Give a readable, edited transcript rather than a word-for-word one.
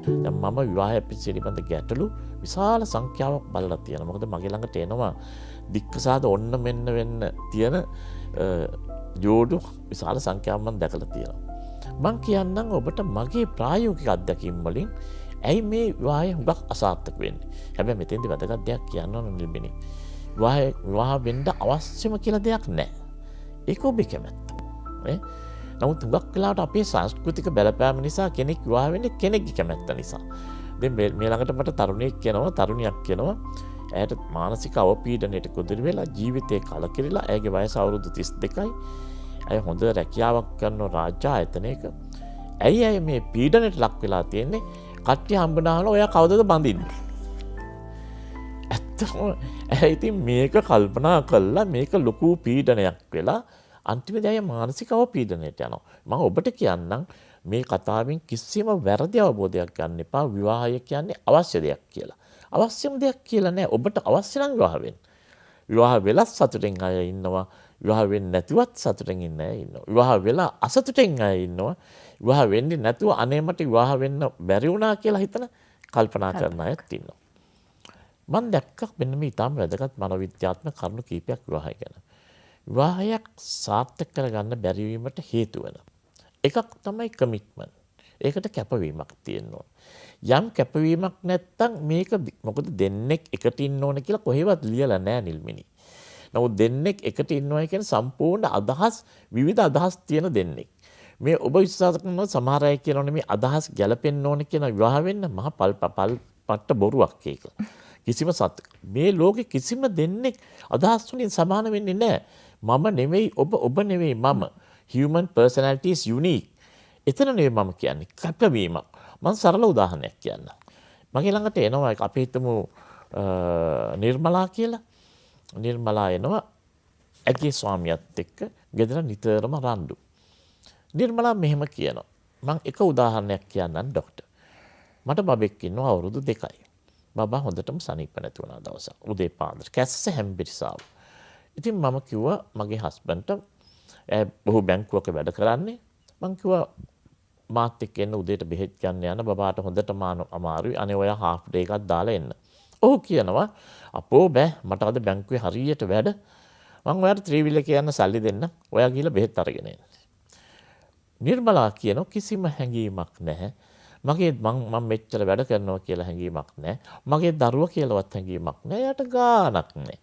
දැන් මම විවාහය පිළිබඳ ගැටලු විශාල සංඛ්‍යාවක් බලලා තියෙනවා. මොකද මගේ ළඟට එනවා දික්කසාද ඔන්න මෙන්න වෙන්න තියෙන ජෝඩු විශාල සංඛ්‍යාවක් මම දැකලා තියෙනවා. මම කියන්නම් ඔබට මගේ ප්‍රායෝගික අත්දැකීම් වලින් ඇයි මේ විවාහය හුඟක් අසාර්ථක වෙන්නේ. හැබැයි මෙතෙන්දි වැදගත් දෙයක් කියන්න ඕන නිල්බිනි. විවාහ වෙන්න අවශ්‍යම කියලා දෙයක් නැහැ. ඒක ඔබේ කැමැත්ත. නේ? නමුත් හුඟක් වෙලාවට අපේ සංස්කෘතික බලපෑම නිසා කෙනෙක් විවාහ වෙන්නේ කෙනෙක්ගේ කැමැත්ත නිසා. දැන් මේ ළඟට මට තරුණියක් කියනවා ඇයට මානසික අවපීඩනයට ගොදුරු වෙලා ජීවිතේ කලකිරිලා ඇයගේ වයස අවුරුදු 32යි. ඇය හොඳ රැකියාවක් කරන රාජ්‍ය ආයතනයක. ඇයි මේ පීඩනයට ලක් වෙලා තියෙන්නේ? කට්ටිය හම්බුනාම ඔයා කවදද බඳින්නේ? ඇත්තම ඇයි ඉතින් මේක කල්පනා කළා මේක ලොකු පීඩනයක් වෙලා අන්තිමේදී අය මානසික අවපීඩනයට යනවා. මම ඔබට කියන්නම් මේ කතාවෙන් කිසිම වැරදි අවබෝධයක් ගන්න එපා. විවාහය කියන්නේ අවශ්‍ය දෙයක් කියලා. අවශ්‍යම දෙයක් කියලා නෑ. ඔබට අවශ්‍ය නම් විවාහ වෙන්න. විවාහ වෙලත් සතුටින් අය ඉන්නවා. විවාහ වෙන්නේ නැතිවත් සතුටින් ඉන්න අය ඉන්නවා. විවාහ වෙලා අසතුටින් අය ඉන්නවා. විවාහ වෙන්නේ නැතුව අනේ මට විවාහ වෙන්න බැරි වුණා කියලා හිතන කල්පනා කරන අයත් ඉන්නවා. මම දැක්ක මෙන්න මේ ඊටම වැදගත් මනෝවිද්‍යාත්මක කරුණු කීපයක් විවාහය ගැන. විවාහයක් සාර්ථක කරගන්න බැරි වීමට හේතු වෙන එකක් තමයි කමිට්මන්ට්. ඒකට කැපවීමක් තියෙන්න ඕන. යම් කැපවීමක් නැත්තම් මේක මොකද දෙන්නෙක් එකට ඉන්න ඕන කියලා කොහෙවත් ලියලා නැහැ නිල්මිනි. නමුත් දෙන්නෙක් එකට ඉන්නවා කියන සම්පූර්ණ අදහස් විවිධ අදහස් තියෙන දෙන්නෙක්. මේ ඔබ විශ්වාස කරන සමහර අය කියනෝනේ මේ අදහස් ගැලපෙන්න ඕන කියන විවාහ වෙන්න මහ පට්ට බොරුවක් ඒක. කිසිම මේ ලෝකේ කිසිම දෙන්නෙක් අදහස් වලින් සමාන වෙන්නේ නැහැ. මම නෙවෙයි ඔබ නෙවෙයි මම. Human personality is unique. එතන නෙවෙයි මම කියන්නේ කැපවීමක්. මම සරල උදාහරණයක් කියන්නම්. මගේ ළඟට එනවා අපි හිතමු නිර්මලා කියලා. නිර්මලා එනවා ඇගේ ස්වාමියාත් එක්ක ගෙදර නිතරම රණ්ඩු. නිර්මලා මෙහෙම කියනවා. මම එක උදාහරණයක් කියන්නම් ડોක්ටර්. මට බබෙක් ඉන්නවා අවුරුදු 2යි. බබා හොඳටම සනීප නැති වුණා දවසක්. උදේ පාන්දර කැස්ස හැම්බිරිසාව. ඉතින් මම කිව්වා මගේ හස්බන්ඩ්ට බොහෝ බැංකුවක වැඩ කරන්නේ. මං කිව්වා මාත් එක්ක එන්න උදේට බෙහෙත් ගන්න යන බබාට හොඳටම අමාරුයි. අනේ ඔයා හාෆ් ඩේ එකක් දාලා එන්න. ඔහු කියනවා අපෝ බෑ මට අද බැංකුවේ හරියට වැඩ. මං ඔයාට ත්‍රිවිල් එක යන්න සල්ලි දෙන්න. ඔයා ගිහලා බෙහෙත් අරගෙන එන්න. නිර්මලා කියනවා කිසිම හැඟීමක් නැහැ. මගේ මම මෙච්චර වැඩ කරනවා කියලා හැඟීමක් නැහැ. මගේ දරුවා කියලාවත් හැඟීමක් නැහැ. යට ගානක් නැහැ.